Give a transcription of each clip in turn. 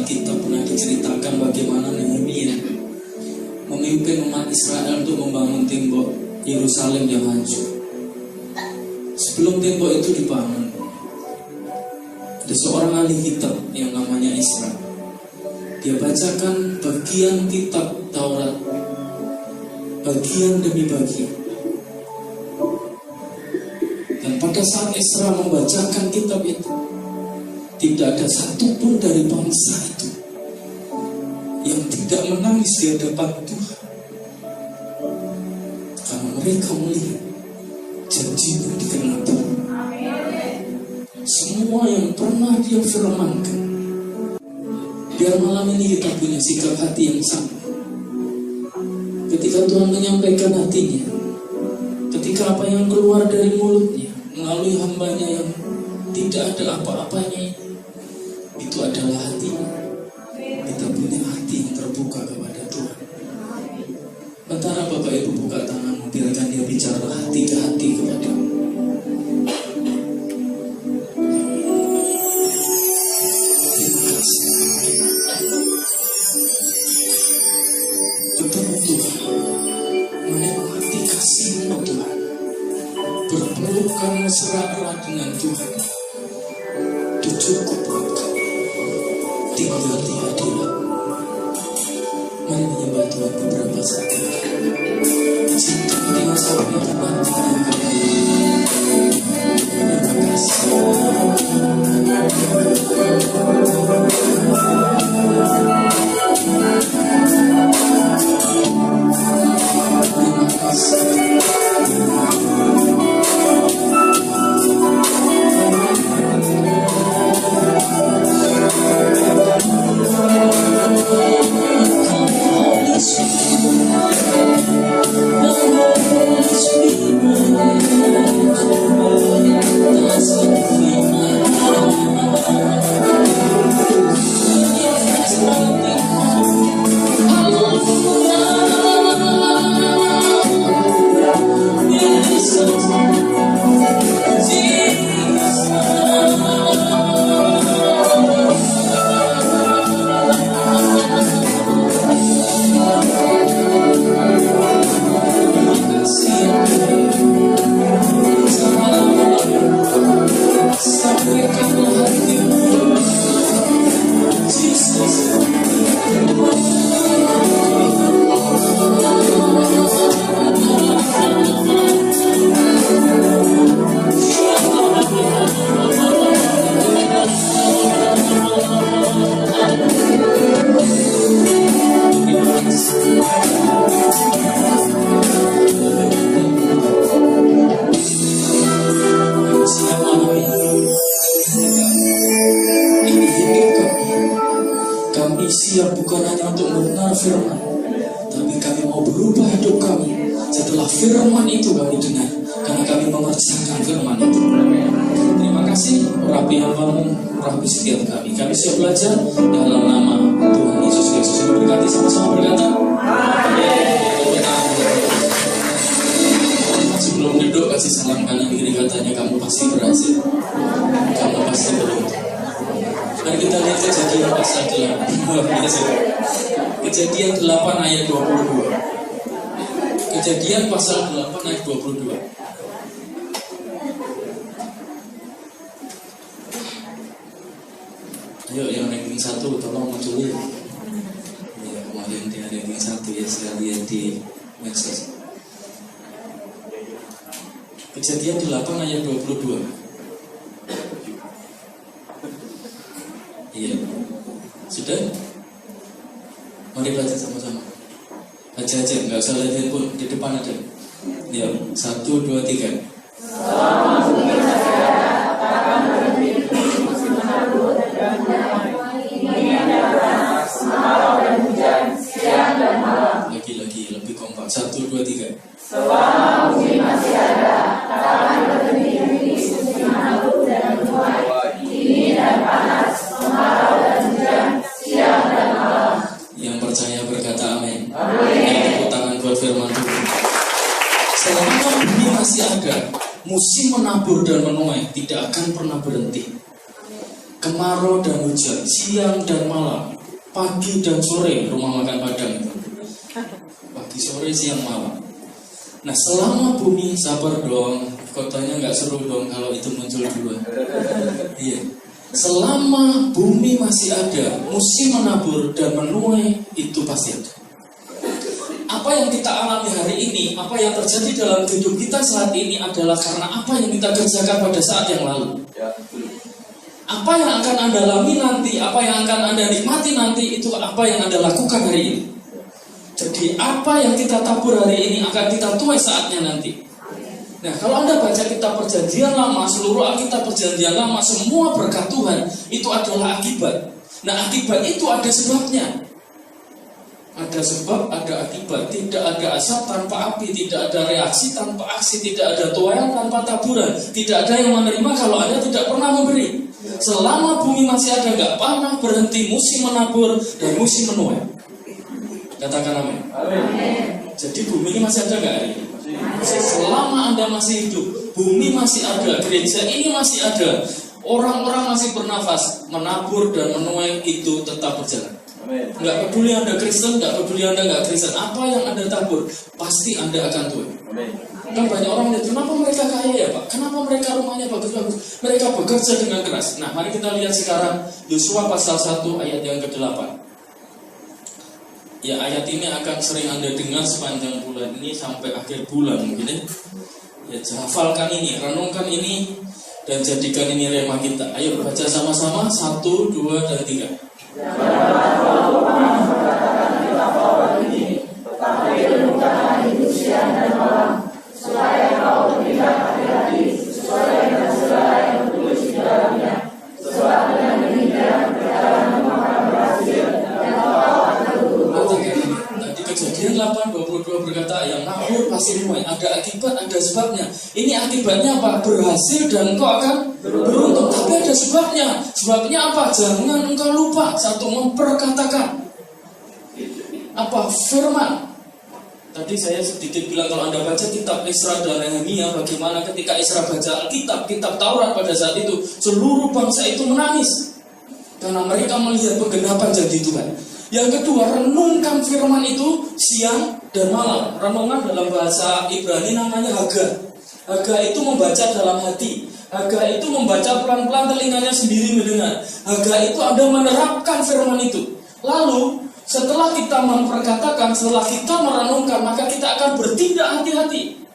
Alkitab pernah diceritakan bagaimana Nehemia memimpin umat Israel untuk membangun tembok Yerusalem yang hancur. Sebelum tembok itu dibangun, ada seorang ahli kitab yang namanya Isra. Dia bacakan bagian kitab Taurat, bagian demi bagian. Dan pada saat Isra membacakan kitab itu, tidak ada satupun dari bangsa itu yang tidak menangis di hadapan Tuhan, karena mereka melihat janji-Nya digenapi. Semua yang pernah Dia firmankan. Biar malam ini kita punya sikap hati yang sama. Ketika Tuhan menyampaikan hatinya, ketika apa yang keluar dari mulutnya melalui hambanya yang tidak ada apa-apanya, itu adalah hatinya. Kita punya hati yang terbuka kepada Tuhan. Antara Bapak Ibu buka tanganmu, biarkan Dia bicara hati ke hati kepadamu. Ketemu Tuhan, menikmati kasih-Mu Tuhan, berpelukan mesra-erat dengan Tuhan, itu cukup buat kami. Tinggal di hadirat. Mari menyembah Tuhan beberapa saat. Cinta dengan sampai nanti. Terima kasih. Siap bukan hanya untuk mendengar firman, tapi kami mau berubah hidup kami setelah firman itu kami dengar, karena kami mengerjakan firman itu. Terima kasih, urapi hambamu, urapi setiap kami. Kami siap belajar dalam nama Tuhan Yesus Kristus. Yang berkati sama-sama berkata amin. Sebelum duduk kasih salam kanan kiri, katanya kamu pasti berhasil, kamu pasti beruntung. Mari kita lihat Kejadian pasal 8. Kejadian 8 ayat 22. Kejadian pasal 8 ayat 22. Ayo yang ranking 1 tolong munculin. Ya, kemarin dia ranking 1 ya, sekalian di medsos. Kejadian 8 ayat 22. Iya, sudah? Mari baca sama-sama. Baca aja, nggak usah lihat handphone, di depan ada. Ya, 1, 2, 3. Lagi, lebih kompak. 1, 2, 3. Selama musim masih ada, akan berhenti musim lalu dan menuai, dingin dan panas, kemarau dan hujan, siang dan malam. Yang percaya berkata amin. Tepuk tangan buat firman Tuhan. Selama bumi masih ada, musim menabur dan menuai tidak akan pernah berhenti. kemarau dan hujan, siang dan malam, pagi dan sore, rumah makan Padang itu. Pagi, sore, siang, malam. Nah selama bumi, sabar dong, kotanya nggak seru dong kalau itu muncul duluan. Iya. Selama bumi masih ada, musim menabur dan menuai itu pasti ada. Apa yang kita alami hari ini, apa yang terjadi dalam hidup kita saat ini adalah karena apa yang kita kerjakan pada saat yang lalu. Apa yang akan Anda alami nanti, apa yang akan Anda nikmati nanti, itu apa yang Anda lakukan hari ini. Jadi apa yang kita tabur hari ini akan kita tuai saatnya nanti. Nah kalau Anda baca kitab Perjanjian Lama, seluruh Alkitab Perjanjian Lama, semua berkat Tuhan itu adalah akibat. Nah akibat itu ada sebabnya. Ada sebab, ada akibat. Tidak ada asap tanpa api, tidak ada reaksi tanpa aksi, tidak ada tuaian tanpa taburan, tidak ada yang menerima kalau Anda tidak pernah memberi. Selama bumi masih ada, gak pernah berhenti musim menabur dan musim menuai. Katakan amin. Jadi bumi ini masih ada gak hari ini? Selama Anda masih hidup, bumi masih ada, gereja ini masih ada, orang-orang masih bernafas, menabur dan menuai itu tetap berjalan. Nggak peduli Anda Kristen, nggak peduli Anda nggak Kristen, apa yang Anda tabur pasti Anda akan tuai. Kan banyak orang lihat, kenapa mereka kaya ya Pak? Kenapa mereka rumahnya bagus-bagus? Mereka bekerja dengan keras. Nah mari kita lihat sekarang Yosua pasal 1 ayat yang ke-8. Ya ayat ini akan sering Anda dengar sepanjang bulan ini sampai akhir bulan mungkin ya. Hafalkan ini, renungkan ini, dan jadikan ini rema kita. Ayo baca sama-sama, 1, 2, dan 3. Kejadian 8:22 berkata, yang nabur pasti menuai. Ada akibat, ada sebabnya. Ini akibatnya apa? Berhasil dan engkau akan beruntung. Tapi ada sebabnya. Sebabnya apa? Jangan engkau lupa. Satu, memperkatakan apa? Firman. Tadi saya sedikit bilang kalau Anda baca kitab Esra dan Nehemia, bagaimana ketika Esra baca Alkitab, kitab Taurat pada saat itu, seluruh bangsa itu menangis karena mereka melihat penggenapan janji Tuhan. Yang kedua, renungkan firman itu siang dan malam. Renungan dalam bahasa Ibrani namanya Haga. Haga itu membaca dalam hati. Haga itu membaca pelan-pelan, telinganya sendiri mendengar. Haga itu Anda menerapkan firman itu. Lalu setelah kita memperkatakan, setelah kita merenungkan, maka kita akan bertindak hati-hati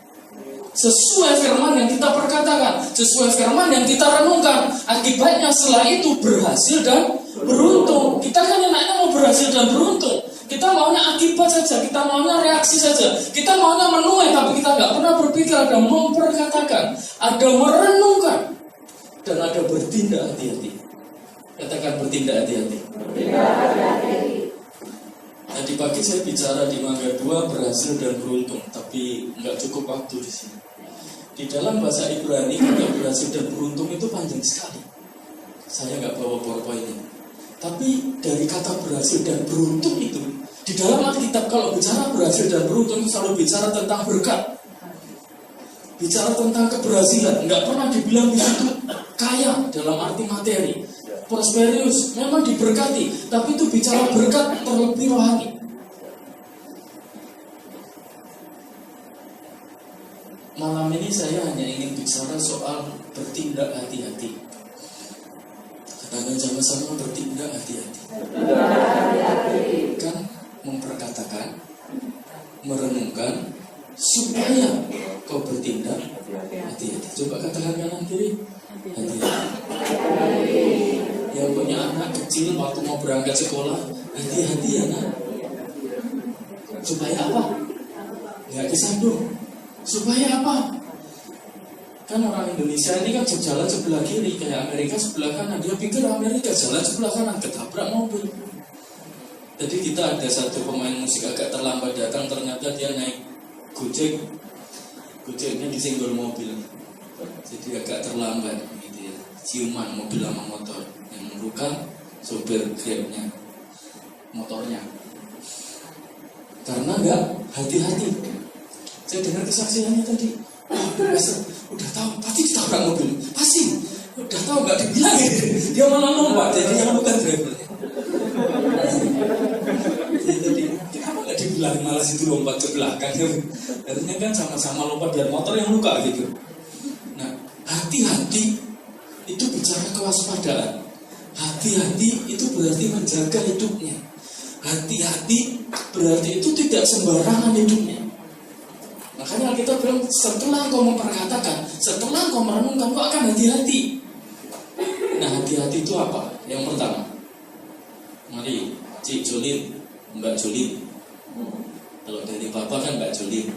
sesuai firman yang kita perkatakan, sesuai firman yang kita renungkan. Akibatnya setelah itu berhasil dan beruntung. Kita kan enaknya mau berhasil dan beruntung. Kita maunya akibat saja, kita maunya reaksi saja, kita maunya menuai, tapi kita nggak pernah berpikir ada memperkatakan, ada merenungkan, dan ada bertindak hati-hati. Katakan bertindak hati-hati. Tadi pagi saya bicara di Mangga 2 berhasil dan beruntung, tapi nggak cukup waktu di sini. Di dalam bahasa Ibrani kata berhasil dan beruntung itu panjang sekali. Saya nggak bawa PowerPoint-nya. Tapi dari kata berhasil dan beruntung itu, di dalam Alkitab kalau bicara berhasil dan beruntung itu selalu bicara tentang berkat, bicara tentang keberhasilan. Nggak pernah dibilang di situ kaya dalam arti materi. Prosperius memang diberkati, tapi itu bicara berkat terlebih rohani. Malam ini saya hanya ingin bicara soal bertindak hati-hati. Katakan sama-sama bertindak hati-hati. Kan memperkatakan, merenungkan, supaya kau bertindak hati-hati. Coba katakan kanan kiri, hati-hati. Yang punya anak kecil waktu mau berangkat sekolah, hati-hati ya nak. Supaya apa? Nggak kesandung. Supaya apa? Kan orang Indonesia ini kan jalan sebelah kiri, kayak Amerika sebelah kanan. Dia pikir Amerika jalan sebelah kanan, ketabrak mobil. Jadi kita ada satu pemain musik agak terlambat datang, ternyata dia naik Gojek. Gojeknya disenggol mobil. Jadi agak terlambat gitu ya. Ciuman mobil sama motor. Yang luka sopir Grabnya, motornya. Karena nggak hati-hati. Saya dengar kesaksiannya tadi. Udah tahu, pasti ditabrak mobil. Pasti. Udah tahu nggak dibilangin, dia malah lompat. Jadi yang bukan driver. Jadi kenapa nggak dibilangin malah situ lompat ke belakang? Harusnya kan sama-sama lompat dan motor yang luka gitu. Nah, hati-hati itu bicara kewaspadaan. Hati-hati itu berarti menjaga hidupnya. Hati-hati berarti itu tidak sembarangan hidupnya. Makanya kita bilang setelah kau memperkatakan, setelah kau merenungkan, kau akan hati-hati. Nah, hati-hati itu apa? Yang pertama, mari Cik Jolin, Mbak Jolin. Kalau dari Bapak kan Mbak Jolin.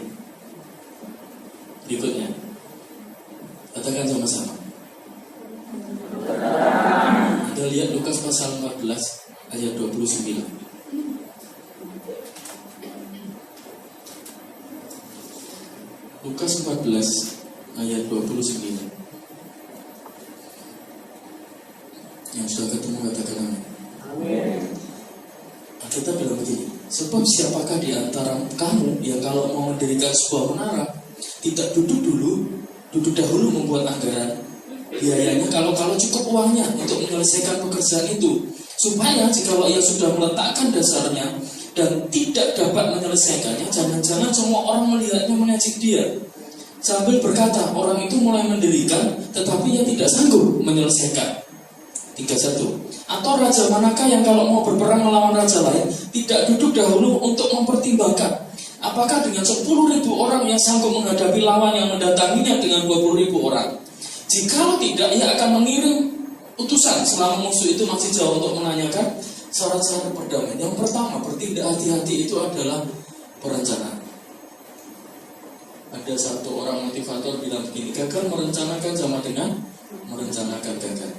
Berikutnya, katakan sama-sama. Kita lihat Lukas pasal 14 ayat 29. Lukas 14 ayat 29. Yang sudah ketemu katakan amin. Kita bilang begini, sebab siapakah di antara kamu yang kalau mau mendirikan sebuah menara tidak duduk dahulu membuat anggaran biayanya, kalau cukup uangnya untuk menyelesaikan pekerjaan itu, supaya jikalau ia sudah meletakkan dasarnya dan tidak dapat menyelesaikannya, jangan-jangan semua orang melihatnya mengejek dia, sambil berkata, orang itu mulai mendirikan tetapi ia tidak sanggup menyelesaikan. 31. Atau raja manakah yang kalau mau berperang melawan raja lain tidak duduk dahulu untuk mempertimbangkan apakah dengan 10.000 orang yang sanggup menghadapi lawan yang mendatanginya dengan 20.000 orang. Jikalau tidak, ia akan mengirim utusan selama musuh itu masih jauh untuk menanyakan syarat-syarat perdamaian. Yang pertama, bertindak hati-hati itu adalah perencanaan. Ada satu orang motivator bilang begini, gagal merencanakan sama dengan merencanakan gagal.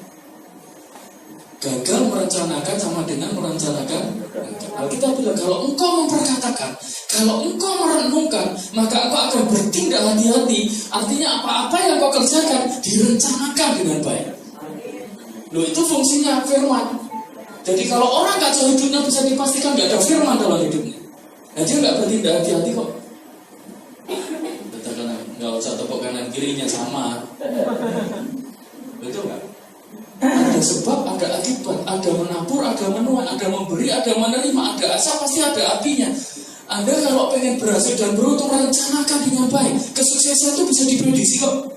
Gagal merencanakan sama dengan merencanakan gagal. Alkitab bilang, kalau engkau memperkatakan, kalau engkau merenungkan, maka engkau akan bertindak hati-hati. Artinya apa-apa yang kau kerjakan direncanakan dengan baik. Loh, itu fungsinya firman. Jadi kalau orang kacau hidupnya bisa dipastikan gak ada firman dalam hidupnya. Nah, dia gak bertindak hati-hati kok. Katakan, gak usah tepuk kanan kirinya sama. Betul gak? Ada sebab, ada akibat, ada menabur, ada menuai, ada memberi, ada menerima, ada asap, pasti ada apinya. Anda kalau pengen berhasil dan beruntung, rencanakan dengan baik. Kesuksesan itu bisa diprediksi kok.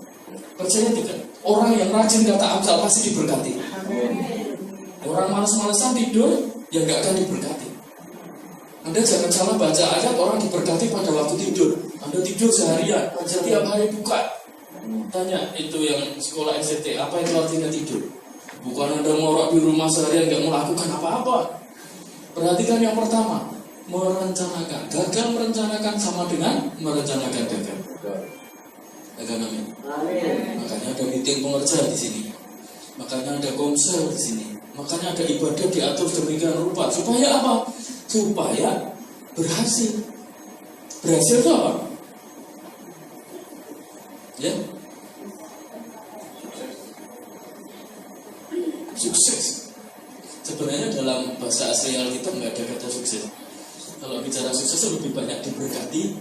Percaya tidak? Orang yang rajin kata Amsal pasti diberkati. Orang malas-malasan tidur, ya nggak akan diberkati. Anda jangan salah baca ayat orang diberkati pada waktu tidur. Anda tidur seharian, setiap hari buka. Tanya itu yang sekolah SCT, apa itu artinya tidur? Bukan Anda ngorok di rumah seharian nggak melakukan apa-apa. Perhatikan yang pertama, merencanakan. Gagal merencanakan sama dengan merencanakan gagal. Gagal amin. Makanya ada meeting pengerja di sini. Makanya ada komsel di sini. Makanya ada ibadah diatur demikian rupa. Supaya apa? Supaya berhasil. Berhasil itu apa? Ya? Sukses. Sebenarnya dalam bahasa asli Alkitab nggak ada kata sukses. Kalau bicara sukses lebih banyak diberkati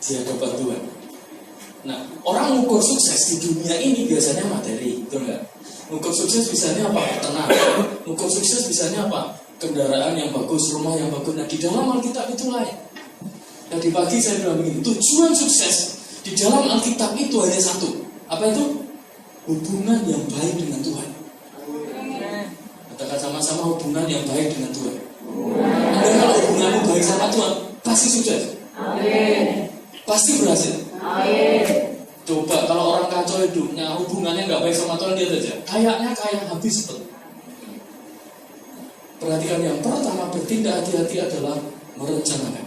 di hadapan Tuhan. Nah, orang mengukur sukses di dunia ini biasanya materi, betul nggak? Mengukur sukses biasanya apa? Tenang. Mengukur sukses biasanya apa? Kendaraan yang bagus, rumah yang bagus. Nah, di dalam Alkitab itu lain. Tadi pagi saya bilang begini, tujuan sukses di dalam Alkitab itu hanya satu. Apa itu? Hubungan yang baik dengan Tuhan. Katakan sama-sama, hubungan yang baik dengan Tuhan. Anda kalau hubunganmu baik sama Tuhan, pasti sukses. Amin. Pasti berhasil. Amin. Coba kalau orang kacau hidupnya, hubungannya nggak baik sama Tuhan, lihat aja. Kayaknya kayak habis betul. Perhatikan yang pertama, bertindak hati-hati adalah merencanakan.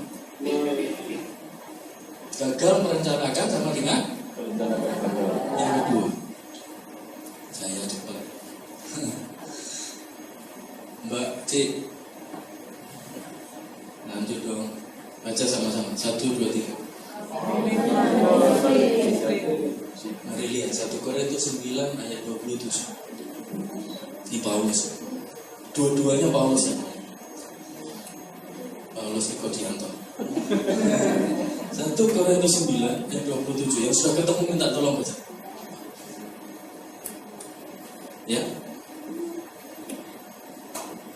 Gagal merencanakan sama dengan yang kedua. Saya coba. Mbak C, lanjut dong. Baca sama-sama. 1, 2, 3. Mari lihat 1 Korintus 9 ayat 27. Ini Paulus. Dua-duanya Paulus ya. Paulus Nikodianto. 1 Korintus 9 ayat 27. Yang sudah ketemu minta tolong baca. Ya?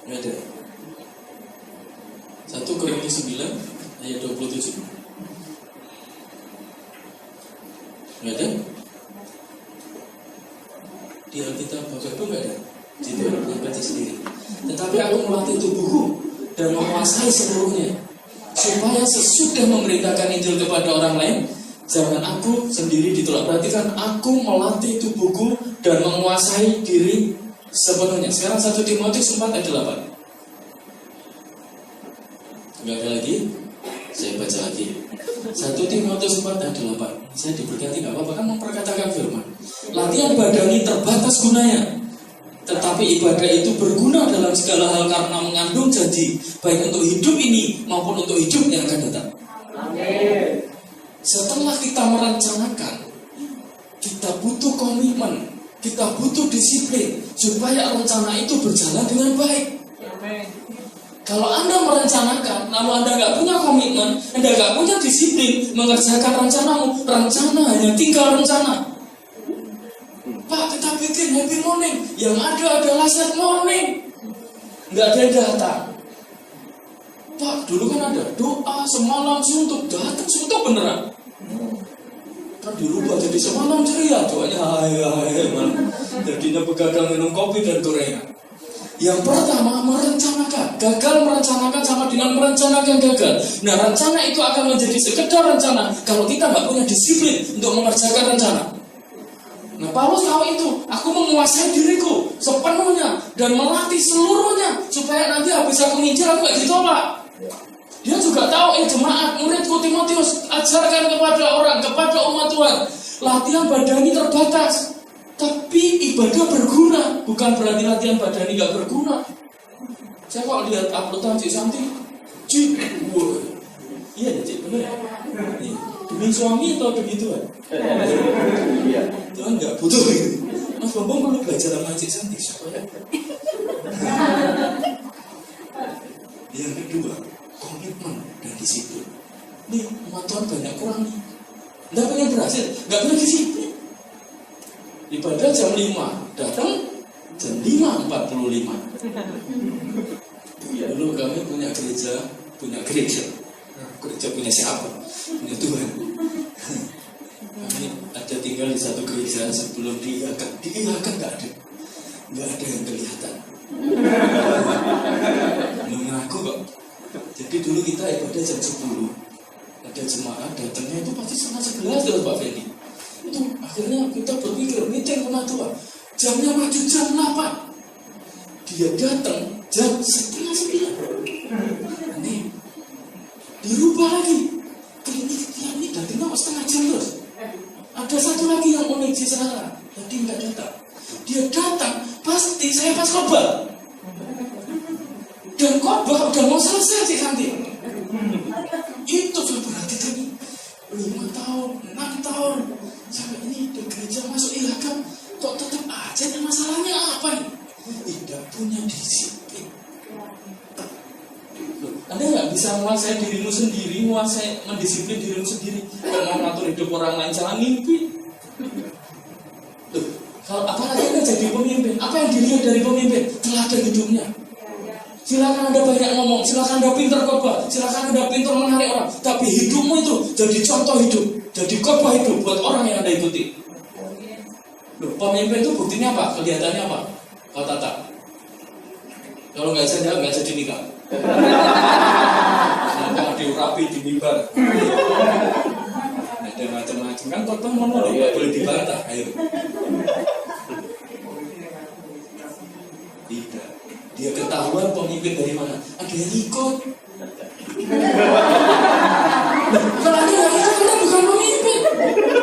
Nggak ada. 1 Korintus 9 ayat 27. Nggak ada? Di Alkitab Bapak Ibu nggak ada. Jadi orang baca sendiri. Tetapi aku melatih tubuhku dan menguasai seluruhnya, supaya sesudah memberitakan Injil kepada orang lain, jangan aku sendiri ditolak. Perhatikan, aku melatih tubuhku dan menguasai diri sepenuhnya. Sekarang 1 Timotius 4 ayat 8. Enggak ada lagi? Saya baca lagi. 1 Timotius 4 ayat 8. Saya diberkati nggak apa-apa, kan memperkatakan firman. Latihan badani terbatas gunanya, tetapi ibadah itu berguna dalam segala hal karena mengandung janji, baik untuk hidup ini maupun untuk hidup yang akan datang. Amin. Setelah kita merencanakan, kita butuh komitmen, kita butuh disiplin supaya rencana itu berjalan dengan baik. Amin. Kalau Anda merencanakan, lalu Anda nggak punya komitmen, Anda nggak punya disiplin mengerjakan rencanamu, rencana hanya tinggal rencana. Pak, kita bikin happy morning, yang ada adalah sad morning, nggak ada data. Pak, dulu kan ada doa semalam suntuk, datang suntuk beneran. Kan dirubah jadi semalam ceria, doanya hai, jadinya begadang minum kopi dan gorengan. Yang pertama, merencanakan. Gagal merencanakan sama dengan merencanakan gagal. Nah, rencana itu akan menjadi sekedar rencana kalau kita nggak punya disiplin untuk mengerjakan rencana. Nah, Paulus tahu itu. Aku menguasai diriku sepenuhnya dan melatih seluruhnya supaya nanti habis aku nginjil aku nggak ditolak. Dia juga tahu, jemaat, muridku Timotius, ajarkan kepada orang, kepada umat Tuhan. Latihan badani terbatas, tapi ibadah berguna. Bukan berarti latihan badani nggak berguna. Saya kok lihat uploadan Cik Santi, iya Cik, bener. Demi suami atau demi Tuhan? Tuhan nggak butuh itu. Mas Bambang perlu belajar sama Cik Santi supaya. Yang kedua, komitmen dan disiplin. Nih, umat Tuhan banyak kurang nih. Nggak pengen berhasil, nggak punya disiplin. Ibadah jam 5, datang jam 5.45. Dulu kami punya gereja. Gereja punya siapa? Punya Tuhan. Kami ada tinggal di satu gereja sebelum diiakan nggak ada yang kelihatan. Mengaku kok. Jadi dulu kita ibadah jam 10. Ada jemaah datangnya itu pasti 10:30 terus Pak Fedi. Itu akhirnya kita berpikir meeting umat Tuhan. Jamnya maju jam 8. Dia datang jam 8:30. Nih, dirubah lagi. Ini datangnya 1/2 jam terus. Ada satu lagi yang unik di sana. Tadi nggak datang. Dia datang pasti saya pas khotbah. Dan khotbah udah mau selesai sih nanti. Itu sudah berarti tadi 5 tahun, 6 tahun sampai ini di gereja masuk ilham kok tetap aja nih, masalahnya apa nih? Tidak punya disiplin. Anda nggak bisa menguasai dirimu sendiri, mendisiplin dirimu sendiri. Kalau mau ngatur hidup orang lain, jangan mimpi. Loh, kalau apalagi Anda jadi pemimpin, apa yang dilihat dari pemimpin? Teladan hidupnya. Silakan Anda banyak ngomong, silakan Anda pintar khotbah, silakan Anda pintar menarik orang, tapi hidupmu itu jadi contoh hidup, jadi khotbah hidup buat orang yang Anda ikuti. Loh, pemimpin itu buktinya apa? Kelihatannya apa? Pak Tata. Kalau nggak bisa jawab, nggak jadi nikah. Nggak diurapi di mimbar. Ada macam-macam kan, khotbah ngomong nggak boleh dibantah. Ayo. Tidak. Dia ketahuan pemimpin dari mana? Ada yang ikut. Kalau ada yang ikut, Anda bukan pemimpin.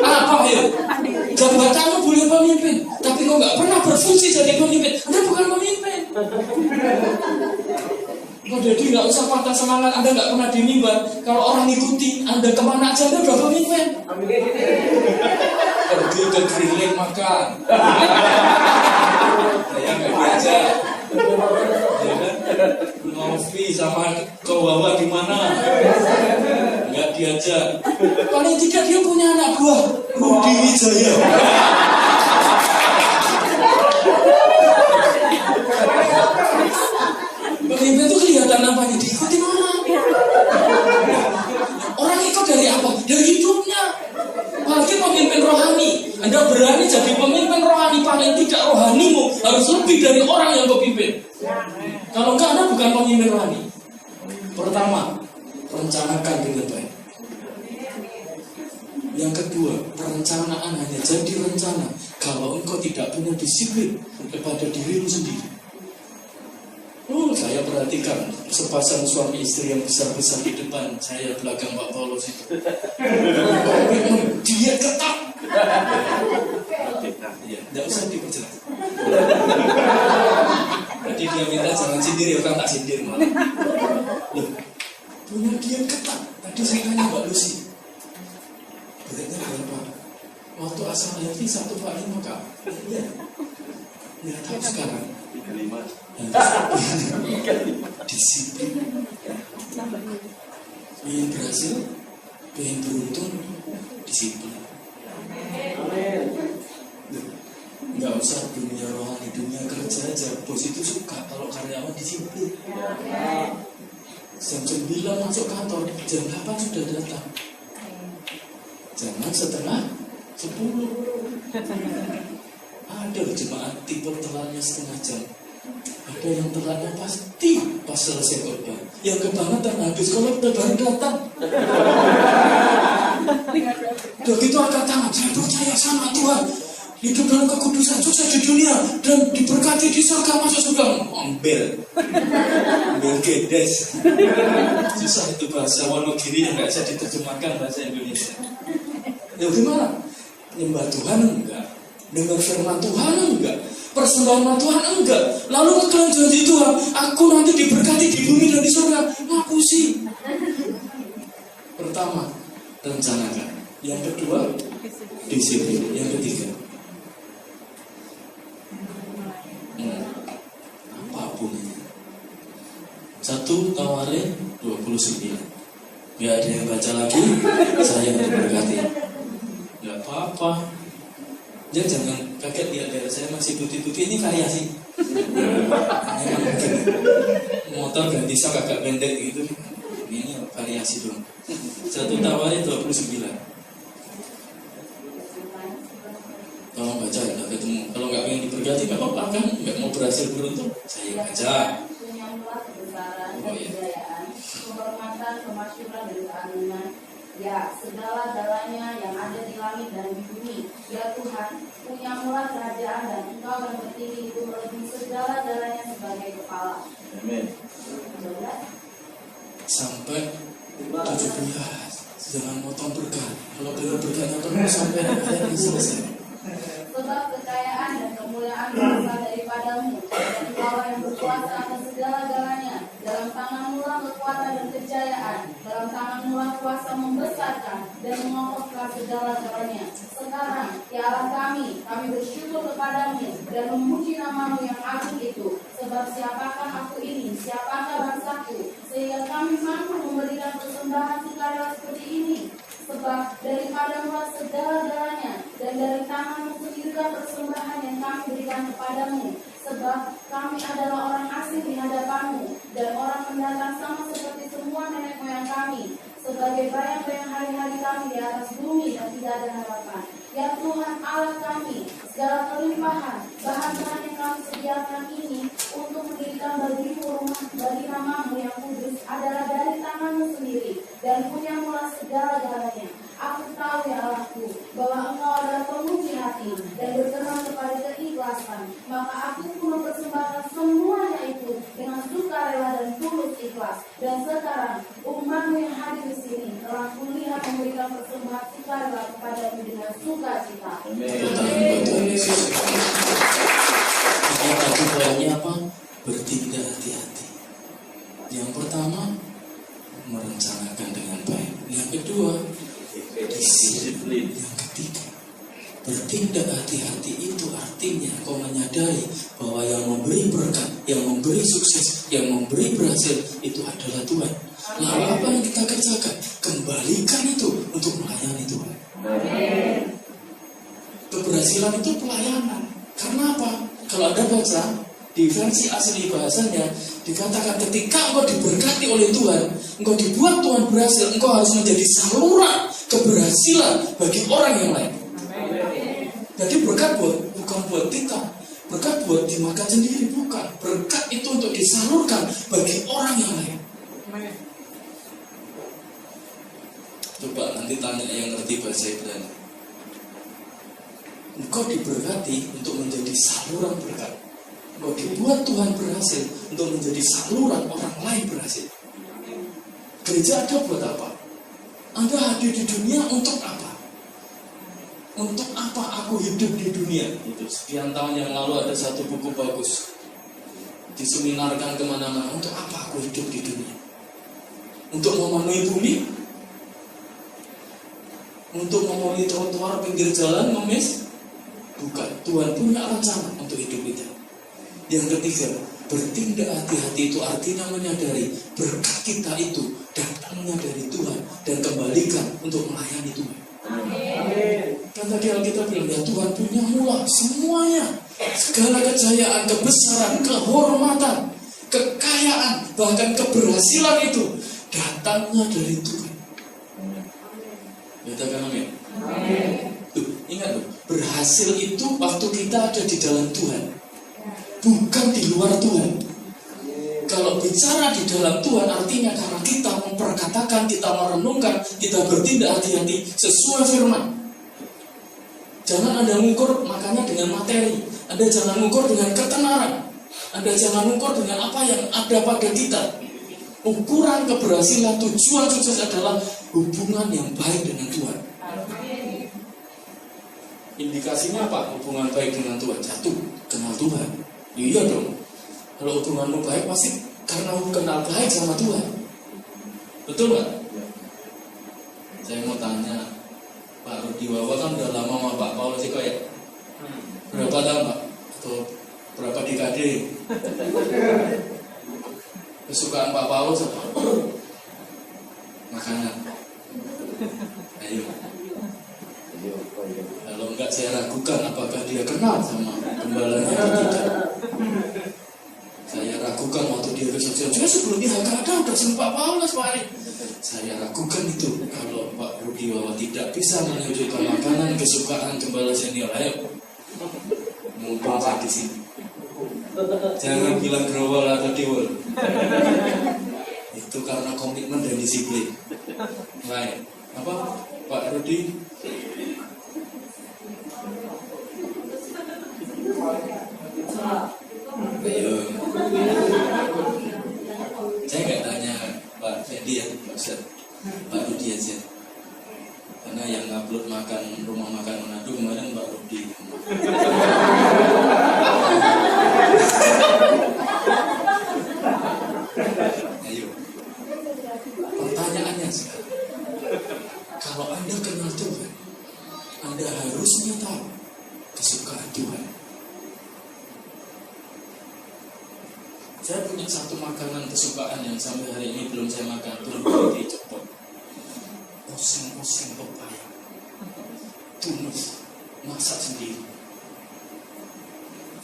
Apa ya? Jabatanmu boleh pemimpin, tapi kau nggak pernah berfungsi jadi pemimpin, Anda bukan pemimpin. Kau jadi nggak usah patah semangat, Anda nggak pernah di mimbar. Kalau orang ikuti, Anda kemana aja Anda udah pemimpin. Pergi ke grilling makan. Saya nggak diajak. Ya kan? Ngopi sama kau bawa di mana? Nggak diajak. Paling tidak dia punya anak buah, Rudi Wijaya. Pemimpin itu kelihatan apanya? Diikutin orang. Orang ikut dari apa? Dari hidupnya. Apalagi pemimpin rohani. Anda berani jadi pemimpin rohani, paling tidak rohanimu harus lebih dari orang yang kau pimpin. Kalau enggak, Anda bukan pemimpin rohani. Pertama, rencanakan dengan baik. Yang kedua, perencanaan hanya jadi rencana kalau engkau tidak punya disiplin kepada dirimu sendiri. Saya perhatikan sepasang suami istri yang besar-besar di depan saya, belakang Pak Paulus itu. Dia ketat. Ya, tidak usah diperjelas. Tadi dia minta jangan sindir, ya kan tak sindir malah. Punya dia ketat. Tadi saya tanya Mbak Lucy, beratnya berapa? Waktu asal Levi 1,5 Kak. Iya. Nggak tahu sekarang. 35. Disiplin. Ingin berhasil, ingin beruntung, disiplin. Nggak usah dunia rohani, dunia kerja aja. Bos itu suka kalau karyawan disiplin. Jam 9 masuk kantor, jam 8 sudah datang. Jangan setengah 10. Ada jemaat tipe telatnya setengah jam. Ada yang telatnya pasti pas selesai khotbah. Yang kebangetan habis kalau udah baru datang. Udah gitu angkat tangan, saya percaya sama Tuhan. Hidup dalam kekudusan, sukses di dunia dan diberkati di surga, masuk surga. Ombel gedes. Susah itu bahasa Wonogiri yang nggak bisa diterjemahkan bahasa Indonesia. Ya gimana? Nyembah Tuhan enggak, dengar firman Tuhan enggak, persembahan Tuhan enggak. Lalu kalian janji Tuhan, aku nanti diberkati di bumi dan di surga. Ngaku sih. Pertama, rencanakan. Yang kedua, disiplin. Yang ketiga, apapun ini. 1 Tawarin 29. Gak ada yang baca lagi, saya yang diberkati. Gak apa-apa. Ya jangan kaget lihat darah saya masih putih-putih, ini variasi. Memang begini. Motor ganti sak agak pendek gitu. Ini variasi dong. 1 Tawarin 29. Tolong baca, nggak ketemu. Kalau nggak pengen diberkati, nggak apa-apa kan? Nggak mau berhasil beruntung, saya baca. Oh iya. Kehormatan, kemasyhuran dan keagungan, ya segala-galanya yang ada di langit dan di bumi. Ya Tuhan, punya mula kerajaan dan Engkau yang berdiri itu melebihi segala-galanya sebagai kepala. Amin. Sampai 17. Jangan motong berkah. Kalau dengar berkahnya terus sampai ayat ini selesai. Sebab kekayaan dan kemuliaan berasal daripadamu, dan Engkau yang berkuasa atas segala-galanya. Dalam tanganmu lah kekuatan dan kejayaan, dalam tanganmu lah kuasa membesarkan dan mengokohkan segala-galanya. Sekarang, ya Allah kami bersyukur kepadamu dan memuji namamu yang agung itu. Sebab siapakah aku ini, siapakah bangsaku, sehingga kami mampu memberikan persembahan sukarela seperti ini. Sebab daripadamu lah segala-galanya, dan dari tanganmu sendirilah persembahan yang kami berikan kepadamu. Sebab kami adalah orang asing di hadapanmu, dan orang pendatang sama seperti semua nenek moyang kami, sebagai bayang-bayang hari-hari kami di atas bumi dan tidak ada harapan. Ya Tuhan Allah kami, segala kelimpahan, bahan-bahan yang kami sediakan ini untuk mendirikan bagimu rumah bagi namamu yang kudus adalah dari tanganmu sendiri, dan punya mula segala-galanya. Aku tahu ya Allahku, bahwa Engkau adalah pemuji hati dan berkenan kepada keikhlasan. Maka aku pun mempersembahkan semuanya itu dengan sukarela dan tulus ikhlas. Dan sekarang umatmu yang hadir di sini telah kulihat memberikan persembahan sukarela kepadamu dengan sukacita. Tadi poinnya apa? Bertindak hati-hati. Yang pertama, merencanakan dengan baik. Yang kedua, disiplin. Yang ketiga, bertindak hati-hati itu artinya kau menyadari bahwa yang memberi berkat, yang memberi sukses, yang memberi berhasil itu adalah Tuhan. Lalu apa yang kita kerjakan? Kembalikan itu untuk melayani Tuhan. Keberhasilan itu pelayanan. Karena apa? Kalau Anda baca di versi asli bahasanya, di Dikatakan ketika engkau diberkati oleh Tuhan, engkau dibuat Tuhan berhasil, engkau harus menjadi saluran keberhasilan bagi orang yang lain. Jadi berkat bukan buat kita, berkat buat dimakan sendiri, bukan. Berkat itu untuk disalurkan bagi orang yang lain. Coba nanti tanya yang ngerti bahasa Ibrani. Engkau diberkati untuk menjadi saluran berkat. Engkau dibuat Tuhan berhasil untuk menjadi saluran orang lain berhasil. Gereja ada buat apa? Anda hadir di dunia untuk apa? Untuk apa aku hidup di dunia? Itu sekian tahun yang lalu ada satu buku bagus, diseminarkan kemana-mana. Untuk apa aku hidup di dunia? Untuk memenuhi bumi? Untuk memenuhi trotoar pinggir jalan, ngemis? Bukan. Tuhan punya rencana untuk hidup kita. Yang ketiga, bertindak hati-hati itu artinya menyadari berkat kita itu datangnya dari Tuhan dan kembalikan untuk melayani Tuhan. Amin. Kan tadi Alkitab bilang ya Tuhan punya mula semuanya, segala kejayaan, kebesaran, kehormatan, kekayaan, bahkan keberhasilan itu datangnya dari Tuhan. Katakan amin. Tuh, ingat tuh, berhasil itu waktu kita ada di dalam Tuhan, bukan di luar Tuhan. Kalau bicara di dalam Tuhan artinya karena kita memperkatakan, kita merenungkan, kita bertindak hati-hati sesuai firman. Jangan Anda mengukur makanya dengan materi. Anda jangan mengukur dengan ketenaran. Anda jangan mengukur dengan apa yang ada pada kita. Ukuran keberhasilan, tujuan sukses adalah hubungan yang baik dengan Tuhan. Indikasinya apa? Hubungan baik dengan Tuhan. Satu, kenal Tuhan. Iya dong. Kalau hubunganmu baik pasti karena kenal baik sama Tuhan. Betul nggak? Saya mau tanya, Pak Rudi Wawa kan udah lama sama Pak Paulus kok ya? Berapa tahun Pak? Atau berapa dekade? Kesukaan Pak Paulus apa? Makanan. Ayo. Kalau enggak saya ragukan apakah dia kenal sama gembalanya atau tidak. Saya ragukan waktu dia ke Jogja. Juga sebelumnya agak ada udah sama Pak Paulus Pak Ari. Saya ragukan itu kalau Pak Rudi Wawa tidak bisa menunjukkan makanan kesukaan gembala senior. Ayo, mumpung saya di sini. Jangan bilang growol atau diwol. Itu karena komitmen dan disiplin. Lain. Apa Pak Rudi? Ayo. Saya nggak tanya Pak Fendi ya, Pak Rudi aja. Karena yang ngupload makan rumah makan Manado kemarin Pak Rudi. Ayo. Pertanyaannya sekarang, kalau Anda kenal Tuhan, Anda harusnya tahu kesukaan Tuhan. Saya punya satu makanan kesukaan yang sampai hari ini belum saya makan. Belum berhenti cepet. Oseng-oseng pepaya, tumis, masak sendiri.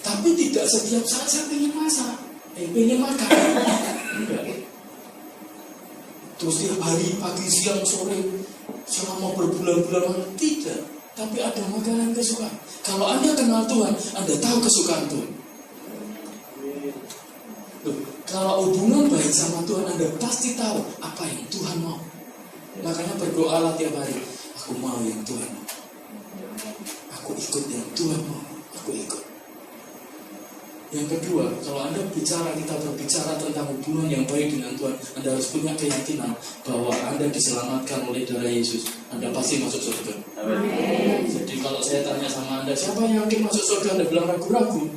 Tapi tidak setiap saat saya pengen masak, pengen makan. Enggak. Terus tiap hari, pagi, siang, sore, selama berbulan-bulan, tidak. Tapi ada makanan kesukaan. Kalau Anda kenal Tuhan, Anda tahu kesukaan Tuhan. Kalau hubungan baik sama Tuhan, Anda pasti tahu apa yang Tuhan mau. Makanya berdoalah tiap hari. Aku mau yang Tuhan mau. Aku ikut yang Tuhan mau. Aku ikut. Yang kedua, kalau Anda kita berbicara tentang hubungan yang baik dengan Tuhan, Anda harus punya keyakinan bahwa Anda diselamatkan oleh darah Yesus. Anda pasti masuk surga. Amin. Jadi kalau saya tanya sama Anda, siapa yang yakin masuk surga? Anda bilang ragu-ragu.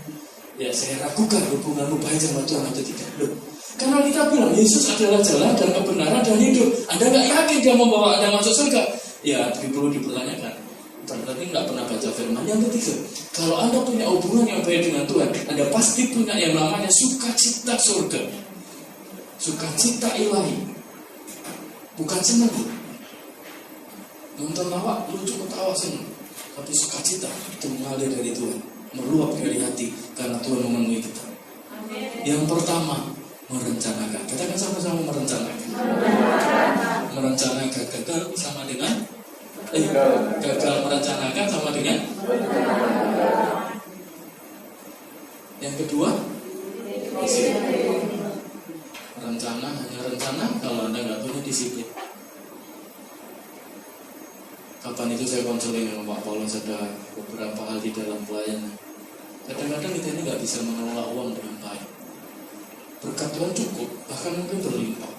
Ya saya ragukan hubunganmu baik sama Tuhan atau tidak. Loh, karena kita bilang Yesus adalah jalan dan kebenaran dan hidup. Anda nggak yakin dia membawa Anda masuk surga? Ya perlu dipertanyakan. Berarti nggak pernah baca firman. Yang ketiga, kalau Anda punya hubungan yang baik dengan Tuhan, Anda pasti punya yang namanya sukacita surga, sukacita ilahi. Bukan senang. Nonton lawak lucu ketawa senang, tapi sukacita itu mengalir dari Tuhan, meluap dari hati karena Tuhan memenuhi kita. Yang pertama, merencanakan. Katakan sama-sama merencanakan. Merencanakan. Gagal sama dengan gagal merencanakan sama dengan. Yang kedua, disiplin. Rencana hanya rencana kalau Anda nggak punya disiplin. Kapan itu saya konseling dengan Pak Paulus, ada beberapa hal di dalam pelayanan. Kadang-kadang kita ini nggak bisa mengelola uang dengan baik. Berkat Tuhan cukup, bahkan mungkin berlimpah.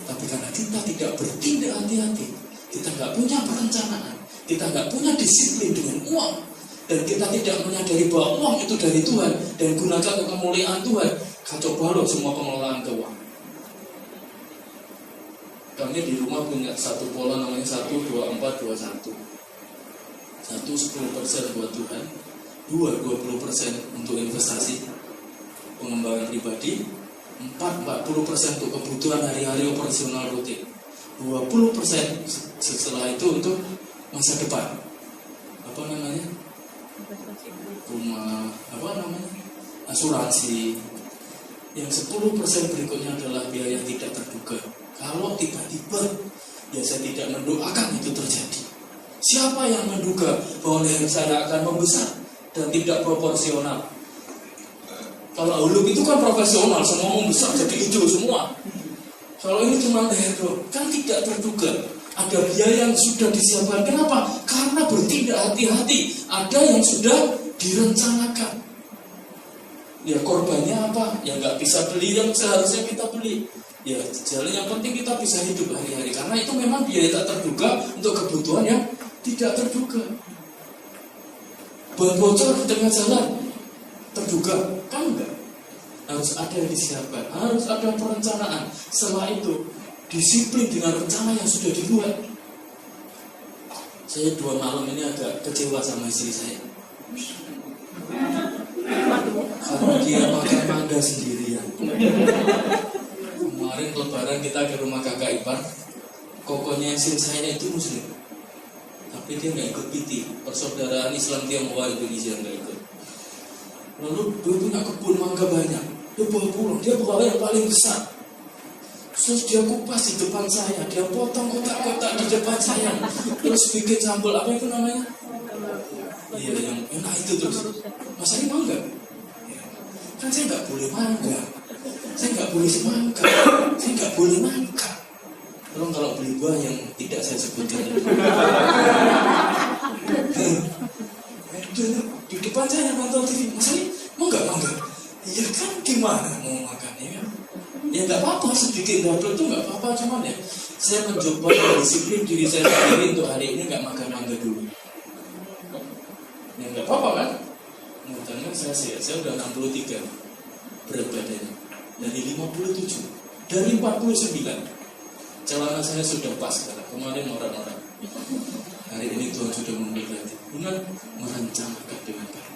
Tapi karena kita tidak bertindak hati-hati, kita nggak punya perencanaan, kita nggak punya disiplin dengan uang, dan kita tidak menyadari bahwa uang itu dari Tuhan dan gunakan untuk kemuliaan Tuhan, kacau balau semua pengelolaan keuangan. Kami di rumah punya satu pola namanya 1-2-4-2-1. 1 10% buat Tuhan, 2 20% untuk investasi, pengembangan pribadi, 4 40% untuk kebutuhan hari-hari operasional rutin, 20% setelah itu untuk masa depan. Apa namanya? Rumah, apa namanya? Asuransi. Yang 10% berikutnya adalah biaya tidak terduga. Kalau tiba-tiba, ya saya tidak mendoakan itu terjadi. Siapa yang menduga bahwa leher saya akan membesar dan tidak proporsional? Kalau huluk itu kan profesional, semua membesar jadi hijau semua. Kalau ini cuma leher doang, kan tidak terduga. Ada biaya yang sudah disiapkan. Kenapa? Karena bertindak hati-hati. Ada yang sudah direncanakan. Ya korbannya apa? Ya nggak bisa beli yang seharusnya kita beli. Ya jalan yang penting kita bisa hidup hari-hari. Karena itu memang biaya tak terduga untuk kebutuhan yang tidak terduga. Ban bocor di tengah jalan terduga? Kan enggak. Harus ada yang disiapkan, harus ada perencanaan. Setelah itu disiplin dengan rencana yang sudah dibuat. Saya 2 malam ini agak kecewa sama istri saya. Karena dia makan mangga sendirian. Kemarin lebaran kita ke rumah kakak ipar, kokonya istri saya itu muslim, tapi dia nggak ikut PT, persaudaraan Islam Tionghoa Indonesia nggak ikut. Lalu dia punya kebun mangga banyak, dia bawa pulang, dia bawa yang paling besar. Terus dia kupas di depan saya, dia potong kotak-kotak di depan saya, terus bikin sambal apa itu namanya? Iya yang enak itu terus. Mas ini mangga? Kan saya nggak boleh mangga, saya nggak boleh semangka, saya nggak boleh mangga. Tolong kalau beli buah yang tidak saya sebutkan. Di depan saya nonton TV, Mas ini mau nggak mangga? Iya kan gimana mau makannya kan? Ya nggak apa-apa, sedikit double itu nggak apa-apa, cuman ya saya mencoba disiplin diri saya sendiri untuk hari ini nggak makan mangga dulu. Ya nggak apa-apa kan? Makanya saya udah 63 berat badannya, dari 57, dari 49. Celana saya sudah pas sekarang. Kemarin orang-orang. Hari ini Tuhan sudah memberkati. Benar merencanakan dengan baik.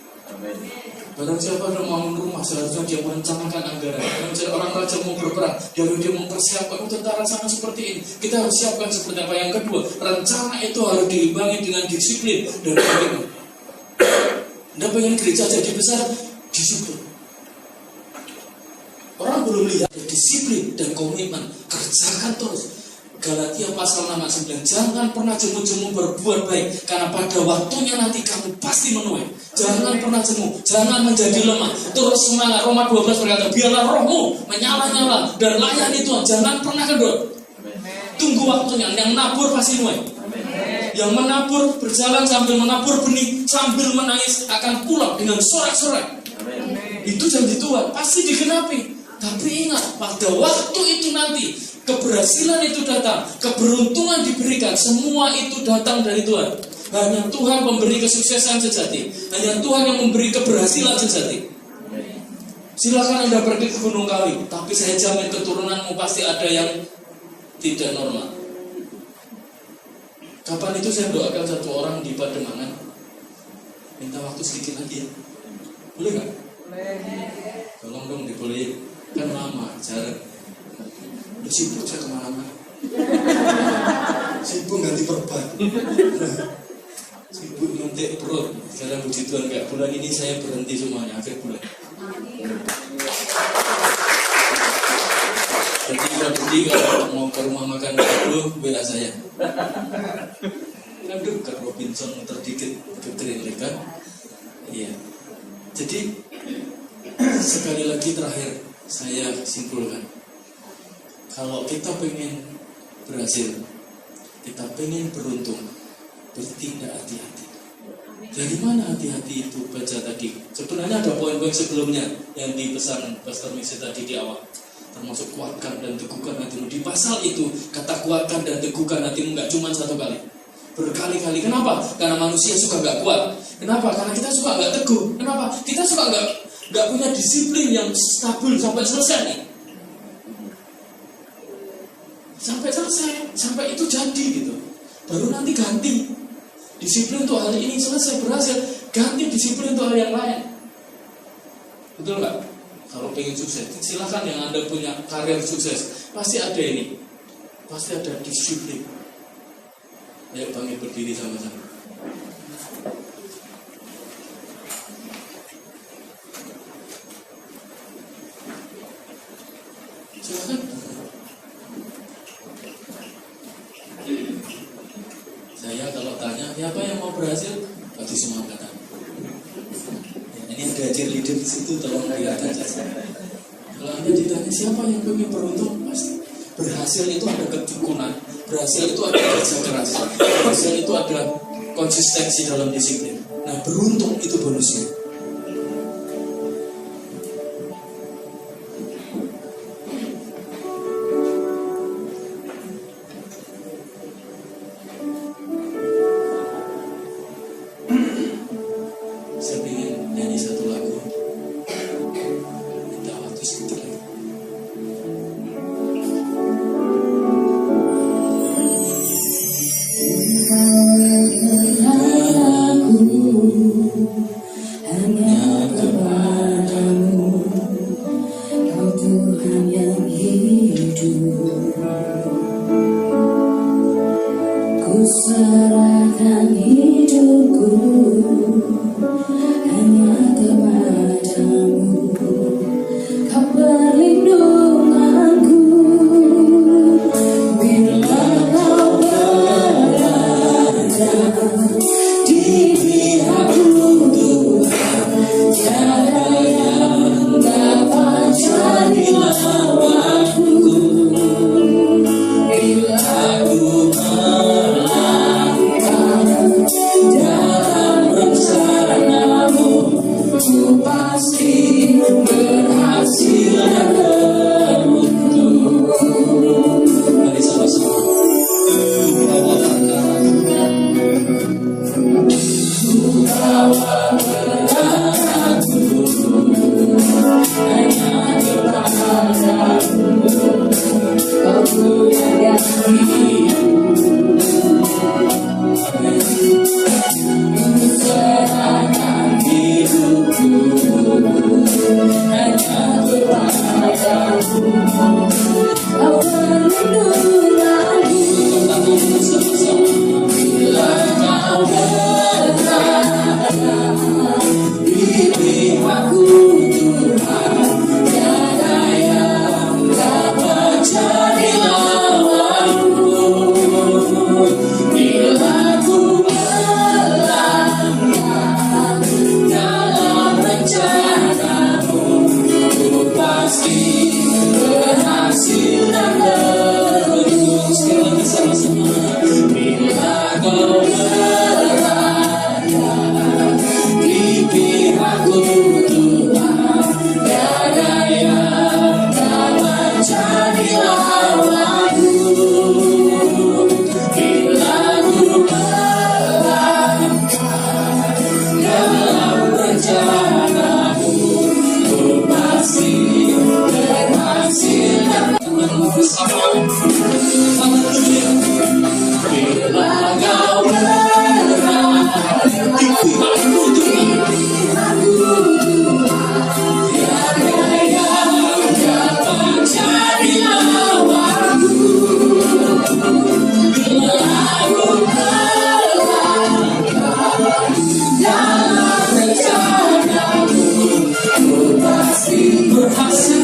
Barang siapa yang membangun rumah, seharusnya dia merencanakan anggaran. Kalau orang raja mau berperang, dia mempersiapkan tentara sama seperti ini. Kita harus siapkan seperti apa. Yang kedua, rencana itu harus diimbangi dengan disiplin dan komitmen. Anda pengen gereja jadi besar, disiplin. Orang belum lihat disiplin dan komitmen, kerjakan terus. Galatia pasal 6-9, jangan pernah jemu-jemu berbuat baik, karena pada waktunya nanti kamu pasti menuai. Jangan pernah jemu, jangan menjadi lemah, terus semangat. Roma 12 berkata, biarlah rohmu menyala-nyala dan layani Tuhan, jangan pernah kendor. Tunggu waktunya, yang nabur pasti nuai. Yang menabur berjalan sambil menabur benih, sambil menangis akan pulang dengan sorak-sorai. Itu janji Tuhan, pasti digenapi. Tapi ingat, pada waktu itu nanti keberhasilan itu datang, keberuntungan diberikan, semua itu datang dari Tuhan. Hanya Tuhan memberi kesuksesan sejati, hanya Tuhan yang memberi keberhasilan sejati. Silakan Anda pergi ke Gunung Kawi, tapi saya jamin keturunanmu pasti ada yang tidak normal. Kapan itu saya doakan satu orang di Pademangan, minta waktu sedikit lagi ya, boleh nggak? Tolong dong dibolehin, kan lama jarak. Udah sibuk saya kemana-mana, sibuk ganti perban, sibuk nyuntik perut. Sekarang puji Tuhan kayak bulan ini saya berhenti semuanya akhir bulan. Saudara Budi kalau mau ke rumah makan dulu WA saya. Kan dekat Robinson muter dikit ke Green Lake kan. Iya. Jadi sekali lagi terakhir saya simpulkan, kalau kita pengen berhasil, kita pengen beruntung, bertindak hati-hati. Dari mana hati-hati itu? Baca tadi. Sebenarnya ada poin-poin sebelumnya yang dipesan Pastor Misi tadi di awal, termasuk kuatkan dan teguhkan hatimu. Di pasal itu kata kuatkan dan teguhkan hatimu nggak cuma satu kali, berkali-kali. Kenapa? Karena manusia suka nggak kuat. Kenapa? Karena kita suka nggak teguh. Kenapa? Kita suka nggak punya disiplin yang stabil sampai selesai nih. Sampai selesai, sampai itu jadi gitu. Baru nanti ganti disiplin untuk hal ini selesai berhasil, ganti disiplin untuk hal yang lain. Betul nggak? Kalau pengen sukses, silakan yang Anda punya karir sukses, pasti ada ini, pasti ada disiplin. Ayo Bang, berdiri sama-sama. Silakan. Saya kalau tanya, siapa yang mau berhasil? Bagi semua angkatan. Ya, ini ada cheerleader di situ, tolong lihat aja. Kalau Anda ditanya siapa yang pengen beruntung, pasti berhasil itu ada ketekunan, berhasil itu ada kerja keras, berhasil itu ada konsistensi dalam disiplin. Nah, beruntung itu bonusnya. Saya ingin nyanyi satu lagu. Minta waktu sebentar lagi. Hanya kepadamu, Kau Tuhan yang hidup. Ku serahkan hidupku hanya kepadamu, Kau perlindunganku. Bila Kau berada di pihakku, Tuhan, tiada yang dapat jadi lawanku. Bila ku melangkah dalam rencanamu, ku pasti berhasil dan beruntung. Mari sama-sama. Bawa berangkatku hanya kepadamu, Kau Tuhan yang hidup. Ku serahkan hidupku hanya kepadamu, Kau perlindunganku. Bila Kau berada di pihakku, Tuhan, tiada yang dapat jadi lawanku. Bila ku melangkah dalam rencanamu, ku pasti berhasil dan beruntung. Sekali lagi sama-sama. Bila Kau berada di pihakku, Tuhan, tiada yang dapat jadi lawanku. Bila ku melangkah dalam rencanamu, ku pasti berhasil dan bersama. Haleluya. bila Kau berada di pihakku, Tuhan, tiada yang dapat jadi lawanku. Bila ku melangkah dalam rencanamu, ku pasti berhasil.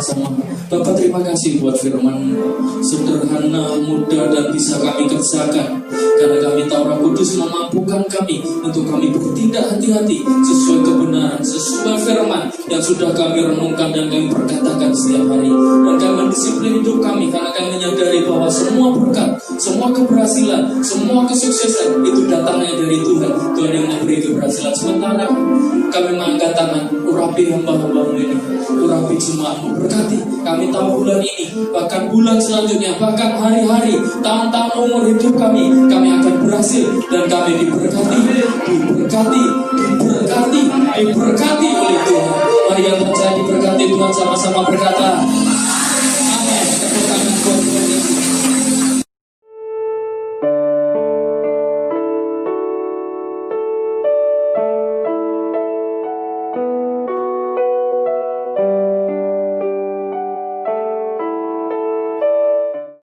bersama-sama. Bapak, terima kasih buat firman sederhana, mudah, dan bisa kami kerjakan. Karena kami tahu Roh Kudus memampukan kami untuk kami bertindak hati-hati sesuai kebenaran, sesuai firman yang sudah kami renungkan dan kami perkatakan setiap hari. Dan kami mendisiplin hidup kami karena kami menyadari bahwa semua berkat, semua keberhasilan, semua kesuksesan itu datangnya dari Tuhan. Tuhan yang memberi keberhasilan. Sementara kami mengangkat tangan, urapi hamba-hambamu ini, urapi jemaatmu, berkati. Kami tahu bulan ini, bahkan bulan selanjutnya, bahkan hari-hari, tahun-tahun umur hidup kami akan berhasil dan kami diberkati oleh Tuhan. Mari yang percaya diberkati Tuhan sama-sama berkata,